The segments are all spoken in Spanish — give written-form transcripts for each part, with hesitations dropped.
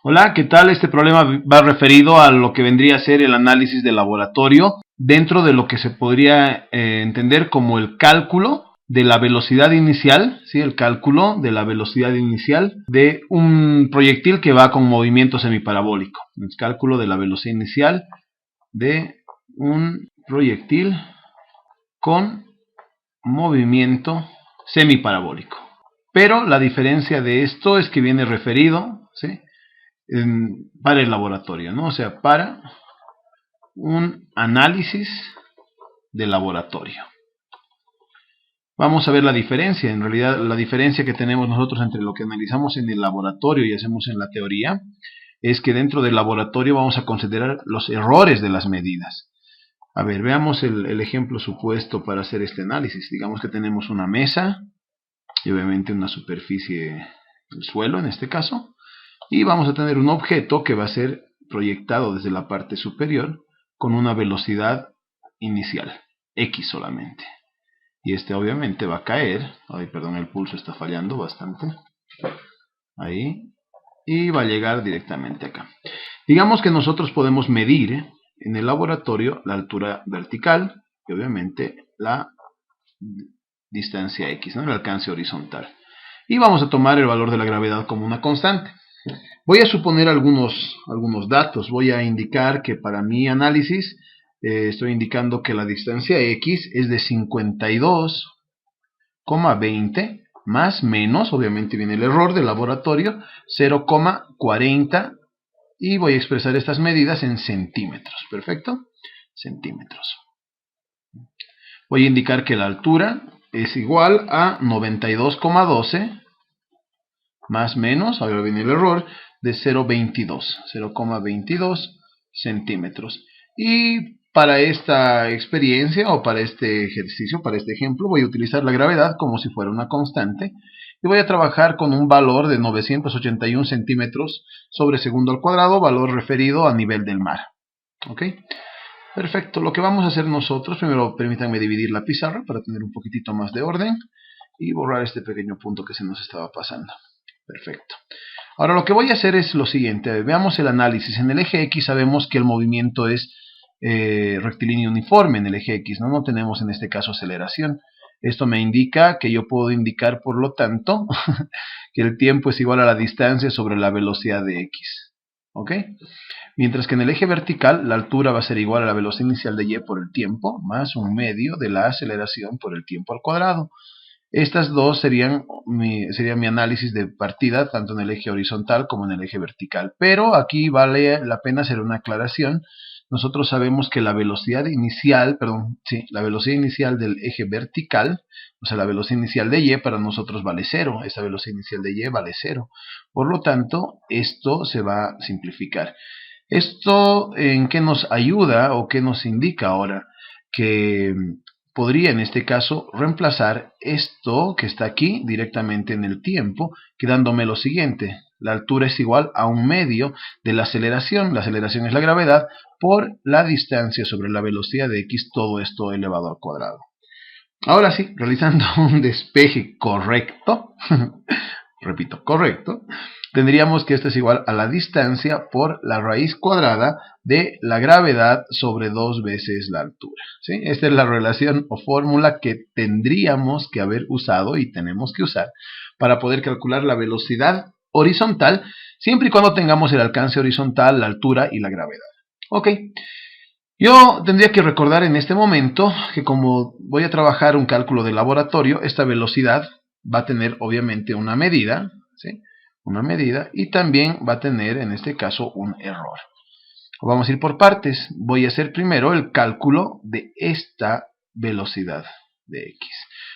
Hola, ¿qué tal? Este problema va referido a lo que vendría a ser el análisis de laboratorio dentro de lo que se podría entender como el cálculo de la velocidad inicial, ¿sí? El cálculo de la velocidad inicial de un proyectil que va con movimiento semiparabólico. El cálculo de la velocidad inicial de un proyectil con movimiento semiparabólico. Pero la diferencia de esto es que viene referido, ¿sí?, para el laboratorio, ¿no? O sea, para un análisis de laboratorio. Vamos a ver la diferencia. En realidad, la diferencia que tenemos nosotros entre lo que analizamos en el laboratorio y hacemos en la teoría es que dentro del laboratorio vamos a considerar los errores de las medidas. A ver, veamos el ejemplo supuesto para hacer este análisis. Digamos que tenemos una mesa y obviamente una superficie del suelo en este caso. Y vamos a tener un objeto que va a ser proyectado desde la parte superior con una velocidad inicial, x solamente. Y este obviamente va a caer, ay perdón, el pulso está fallando bastante, ahí, y va a llegar directamente acá. Digamos que nosotros podemos medir en el laboratorio la altura vertical y obviamente la distancia x, ¿no?, el alcance horizontal. Y vamos a tomar el valor de la gravedad como una constante. Voy a suponer algunos datos. Voy a indicar que para mi análisis estoy indicando que la distancia x es de 52,20 más menos, obviamente viene el error del laboratorio, 0,40, y voy a expresar estas medidas en centímetros. ¿Perfecto? Centímetros. Voy a indicar que la altura es igual a 92,12 más menos, ahora viene el error, de 0,22 centímetros. Y para esta experiencia o para este ejercicio, para este ejemplo, voy a utilizar la gravedad como si fuera una constante y voy a trabajar con un valor de 981 centímetros sobre segundo al cuadrado, valor referido a nivel del mar. ¿Ok? Perfecto. Lo que vamos a hacer nosotros, primero permítanme dividir la pizarra para tener un poquitito más de orden y borrar este pequeño punto que se nos estaba pasando. Perfecto. Ahora lo que voy a hacer es lo siguiente. Veamos el análisis. En el eje X sabemos que el movimiento es rectilíneo uniforme en el eje X, ¿no? No tenemos en este caso aceleración. Esto me indica que yo puedo indicar, por lo tanto, que el tiempo es igual a la distancia sobre la velocidad de X. ¿Ok? Mientras que en el eje vertical la altura va a ser igual a la velocidad inicial de Y por el tiempo, más un medio de la aceleración por el tiempo al cuadrado. Estas dos sería mi análisis de partida, tanto en el eje horizontal como en el eje vertical. Pero aquí vale la pena hacer una aclaración. Nosotros sabemos que la velocidad inicial, la velocidad inicial del eje vertical, o sea, la velocidad inicial de Y, para nosotros vale 0. Esa velocidad inicial de Y vale 0. Por lo tanto, esto se va a simplificar. ¿Esto en qué nos ayuda o qué nos indica ahora? Que podría en este caso reemplazar esto que está aquí directamente en el tiempo, quedándome lo siguiente: la altura es igual a un medio de la aceleración es la gravedad, por la distancia sobre la velocidad de x, todo esto elevado al cuadrado. Ahora sí, realizando un despeje correcto, repito, correcto, tendríamos que esto es igual a la distancia por la raíz cuadrada de la gravedad sobre 2 veces la altura. ¿Sí? Esta es la relación o fórmula que tendríamos que haber usado y tenemos que usar para poder calcular la velocidad horizontal, siempre y cuando tengamos el alcance horizontal, la altura y la gravedad. Ok. Yo tendría que recordar en este momento que como voy a trabajar un cálculo de laboratorio, esta velocidad va a tener obviamente una medida, ¿sí?, una medida, y también va a tener en este caso un error. Vamos a ir por partes. Voy a hacer primero el cálculo de esta velocidad de x.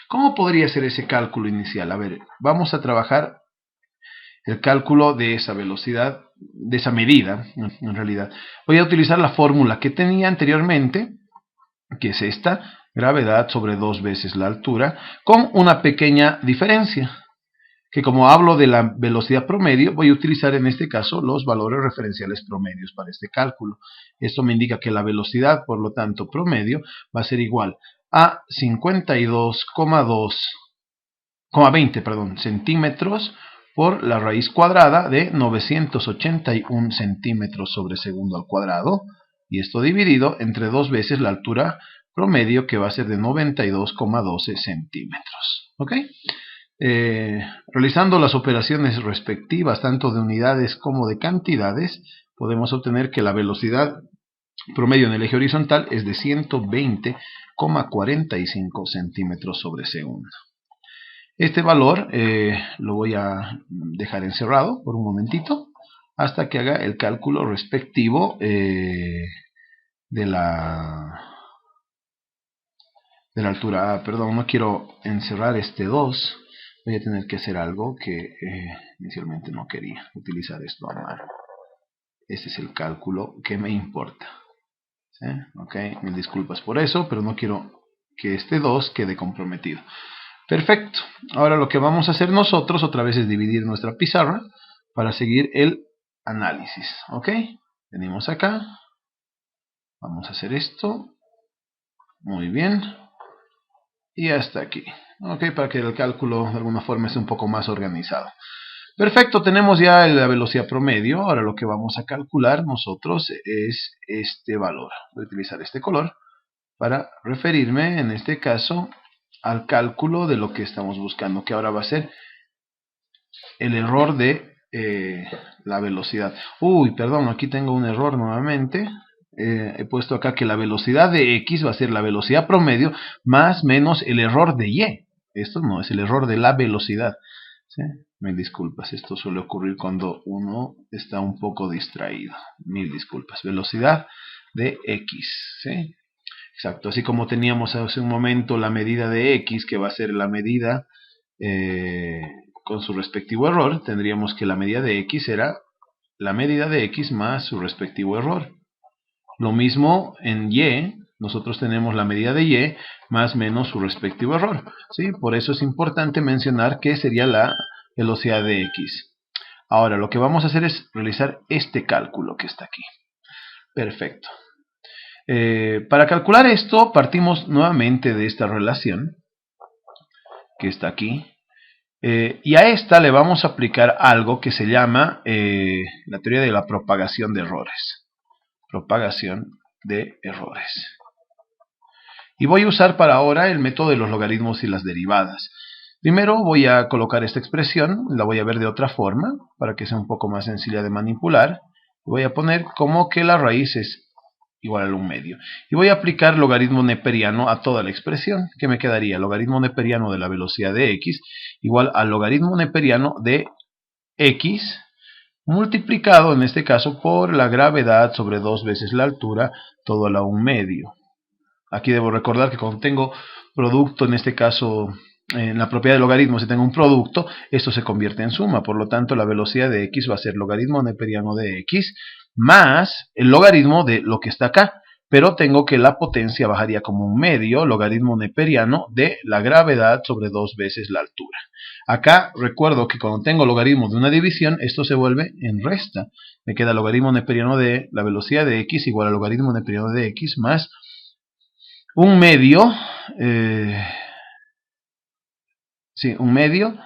¿Cómo podría ser ese cálculo inicial? A ver, vamos a trabajar el cálculo de esa velocidad, de esa medida, en realidad. Voy a utilizar la fórmula que tenía anteriormente, que es esta: gravedad sobre 2 veces la altura, con una pequeña diferencia, que como hablo de la velocidad promedio, voy a utilizar en este caso los valores referenciales promedios para este cálculo. Esto me indica que la velocidad, por lo tanto, promedio, va a ser igual a 52,20 centímetros por la raíz cuadrada de 981 centímetros sobre segundo al cuadrado, y esto dividido entre 2 veces la altura promedio, que va a ser de 92,12 centímetros. ¿Ok? Realizando las operaciones respectivas tanto de unidades como de cantidades, podemos obtener que la velocidad promedio en el eje horizontal es de 120,45 centímetros sobre segundo. Este valor lo voy a dejar encerrado por un momentito hasta que haga el cálculo respectivo de la altura. Perdón, no quiero encerrar este 2. Voy a tener que hacer algo que inicialmente no quería, utilizar esto a mano. Este es el cálculo que me importa. ¿Sí? Ok, mil disculpas por eso, pero no quiero que este 2 quede comprometido. Perfecto. Ahora lo que vamos a hacer nosotros otra vez es dividir nuestra pizarra para seguir el análisis. Ok, venimos acá. Vamos a hacer esto. Muy bien. Y hasta aquí. Ok, para que el cálculo de alguna forma esté un poco más organizado. Perfecto, tenemos ya la velocidad promedio. Ahora lo que vamos a calcular nosotros es este valor. Voy a utilizar este color para referirme en este caso al cálculo de lo que estamos buscando, que ahora va a ser el error de la velocidad. Uy, perdón, aquí tengo un error nuevamente. He puesto acá que la velocidad de X va a ser la velocidad promedio más menos el error de Y. Esto no es el error de la velocidad. ¿Sí? Mil disculpas, esto suele ocurrir cuando uno está un poco distraído. Mil disculpas. Velocidad de X. ¿Sí? Exacto, así como teníamos hace un momento la medida de X, que va a ser la medida con su respectivo error, tendríamos que la medida de X era la medida de X más su respectivo error. Lo mismo en Y, nosotros tenemos la medida de Y más menos su respectivo error. ¿Sí? Por eso es importante mencionar que sería la velocidad de X. Ahora, lo que vamos a hacer es realizar este cálculo que está aquí. Perfecto. Para calcular esto, partimos nuevamente de esta relación que está aquí. Y a esta le vamos a aplicar algo que se llama la teoría de la propagación de errores. Propagación de errores. Y voy a usar para ahora el método de los logaritmos y las derivadas. Primero voy a colocar esta expresión, la voy a ver de otra forma, para que sea un poco más sencilla de manipular. Voy a poner como que la raíz es igual al 1 medio. Y voy a aplicar logaritmo neperiano a toda la expresión. ¿Qué me quedaría? Logaritmo neperiano de la velocidad de X igual al logaritmo neperiano de X multiplicado en este caso por la gravedad sobre 2 veces la altura, todo a la 1 medio. Aquí debo recordar que cuando tengo producto, en este caso en la propiedad de logaritmo, si tengo un producto, esto se convierte en suma. Por lo tanto, la velocidad de X va a ser logaritmo neperiano de X más el logaritmo de lo que está acá. Pero tengo que la potencia bajaría como 1 medio, logaritmo neperiano de la gravedad sobre 2 veces la altura. Acá recuerdo que cuando tengo logaritmo de una división, esto se vuelve en resta. Me queda logaritmo neperiano de la velocidad de X igual a logaritmo neperiano de X más 1 medio, 1 medio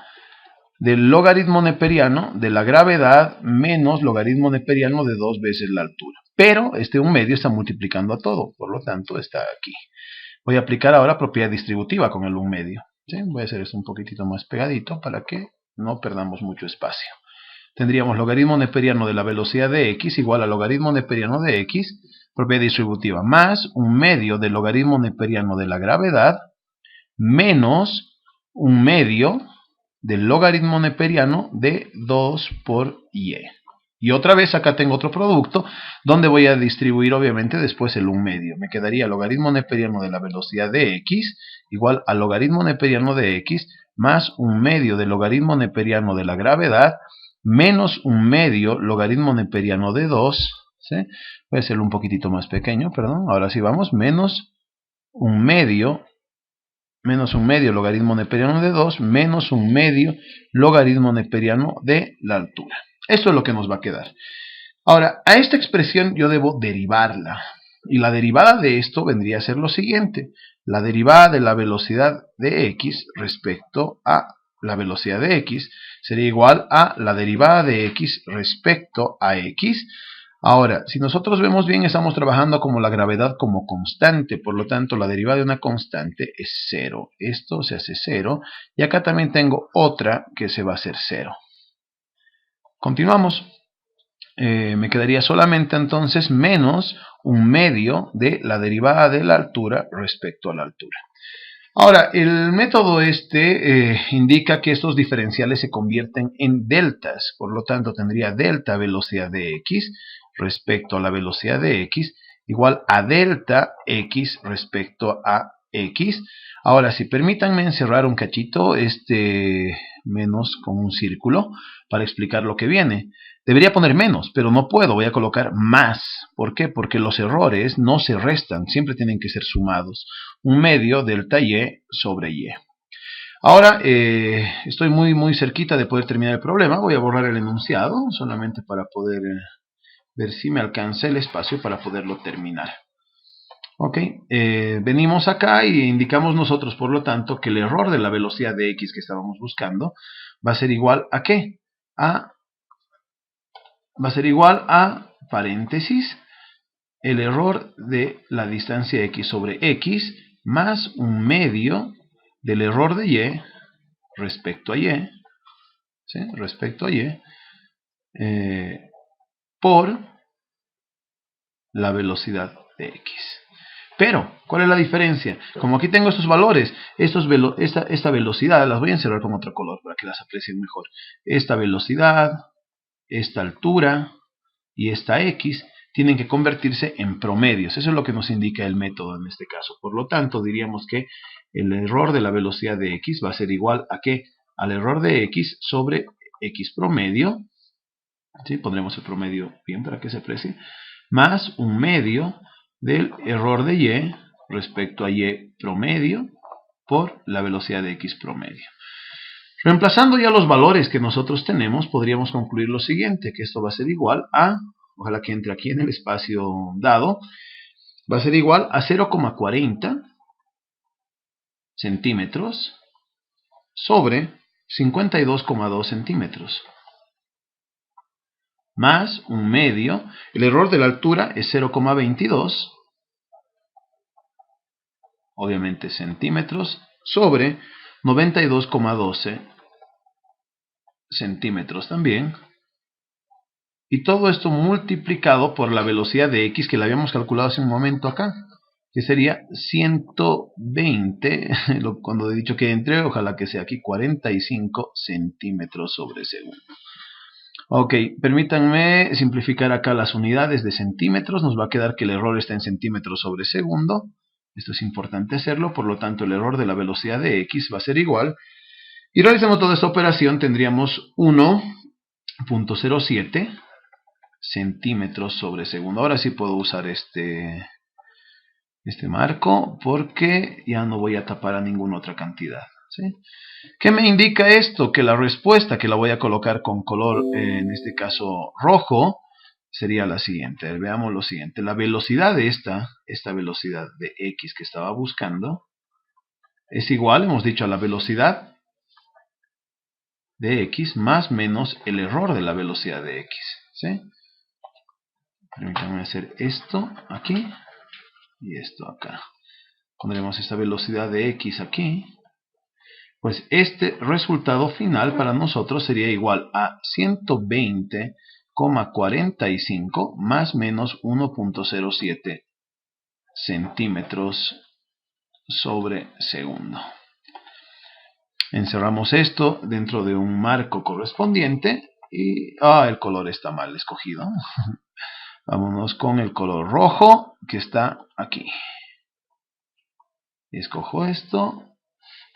del logaritmo neperiano de la gravedad menos logaritmo neperiano de 2 veces la altura. Pero este 1 medio está multiplicando a todo, por lo tanto está aquí. Voy a aplicar ahora propiedad distributiva con el 1 medio. ¿Sí? Voy a hacer esto un poquitito más pegadito para que no perdamos mucho espacio. Tendríamos logaritmo neperiano de la velocidad de X igual a logaritmo neperiano de X, propiedad distributiva, más 1 medio del logaritmo neperiano de la gravedad, menos 1 medio del logaritmo neperiano de 2 por Y. Y otra vez acá tengo otro producto, donde voy a distribuir obviamente después el 1 medio. Me quedaría logaritmo neperiano de la velocidad de X igual al logaritmo neperiano de X más 1 medio del logaritmo neperiano de la gravedad menos 1 medio logaritmo neperiano de 2. ¿Sí? Voy a hacerlo un poquitito más pequeño, perdón. Ahora sí vamos, menos 1 medio logaritmo neperiano de 2 menos 1 medio logaritmo neperiano de la altura. Esto es lo que nos va a quedar. Ahora, a esta expresión yo debo derivarla. Y la derivada de esto vendría a ser lo siguiente. La derivada de la velocidad de X respecto a la velocidad de x sería igual a la derivada de x respecto a x. Ahora, si nosotros vemos bien, estamos trabajando como la gravedad como constante, por lo tanto la derivada de una constante es 0. Esto se hace 0 y acá también tengo otra que se va a hacer 0. Continuamos. Me quedaría solamente entonces menos un medio de la derivada de la altura respecto a la altura. Ahora, el método indica que estos diferenciales se convierten en deltas, por lo tanto tendría delta velocidad de x respecto a la velocidad de x igual a delta x respecto a x. Ahora, si permítanme encerrar un cachito menos con un círculo para explicar lo que viene. Debería poner menos, pero no puedo, voy a colocar más. ¿Por qué? Porque los errores no se restan, siempre tienen que ser sumados. Un medio delta y sobre y. Ahora, estoy muy cerquita de poder terminar el problema. Voy a borrar el enunciado, solamente para poder ver si me alcanza el espacio para poderlo terminar. Ok, venimos acá y indicamos nosotros, por lo tanto, que el error de la velocidad de x que estábamos buscando va a ser igual a ¿qué? Va a ser igual a, paréntesis, el error de la distancia x sobre x más un medio del error de y respecto a y, ¿sí? Respecto a y, por la velocidad de x. Pero, ¿cuál es la diferencia? Como aquí tengo estos valores, esta velocidad, las voy a encerrar con otro color para que las aprecien mejor. Esta velocidad, esta altura y esta x tienen que convertirse en promedios. Eso es lo que nos indica el método en este caso. Por lo tanto, diríamos que el error de la velocidad de x va a ser igual a ¿qué? Al error de x sobre x promedio. ¿Sí? Pondremos el promedio bien para que se aprecie. Más un medio del error de y respecto a y promedio por la velocidad de x promedio. Reemplazando ya los valores que nosotros tenemos, podríamos concluir lo siguiente, que esto va a ser igual a, ojalá que entre aquí en el espacio dado, va a ser igual a 0,40 centímetros sobre 52,2 centímetros. Más un medio, el error de la altura es 0,22, obviamente centímetros, sobre 92,12 centímetros también. Y todo esto multiplicado por la velocidad de x que la habíamos calculado hace un momento acá, que sería 120, cuando he dicho que entre, ojalá que sea aquí 45 centímetros sobre segundo. Ok, permítanme simplificar acá las unidades de centímetros. Nos va a quedar que el error está en centímetros sobre segundo. Esto es importante hacerlo, por lo tanto el error de la velocidad de x va a ser igual. Y realizando toda esta operación tendríamos 1.07 centímetros sobre segundo. Ahora sí puedo usar este marco porque ya no voy a tapar a ninguna otra cantidad, ¿sí? ¿Qué me indica esto? Que la respuesta, que la voy a colocar con color, en este caso rojo, sería la siguiente. Veamos lo siguiente. La velocidad de esta velocidad de x que estaba buscando es igual, hemos dicho, a la velocidad de x más menos el error de la velocidad de x, ¿sí? Permítanme hacer esto aquí y esto acá. Pondremos esta velocidad de x aquí. Pues este resultado final para nosotros sería igual a 120,45 más menos 1.07 centímetros sobre segundo. Encerramos esto dentro de un marco correspondiente y el color está mal escogido. Vámonos con el color rojo que está aquí. Escojo esto.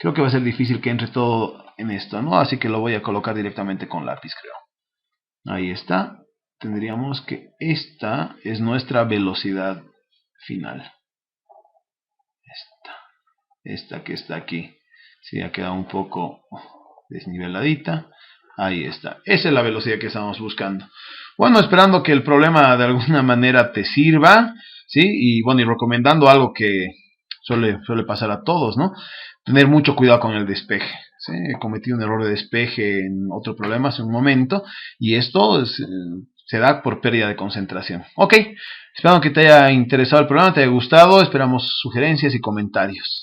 Creo que va a ser difícil que entre todo en esto, ¿no? Así que lo voy a colocar directamente con lápiz, creo. Ahí está. Tendríamos que esta es nuestra velocidad final. Esta que está aquí. Sí, ha quedado un poco desniveladita. Ahí está. Esa es la velocidad que estamos buscando. Bueno, esperando que el problema de alguna manera te sirva, ¿sí? Y bueno, y recomendando algo que suele pasar a todos, ¿no? Tener mucho cuidado con el despeje, Cometí un error de despeje en otro problema hace un momento y esto se da por pérdida de concentración. Ok, espero que te haya interesado el programa, te haya gustado, esperamos sugerencias y comentarios.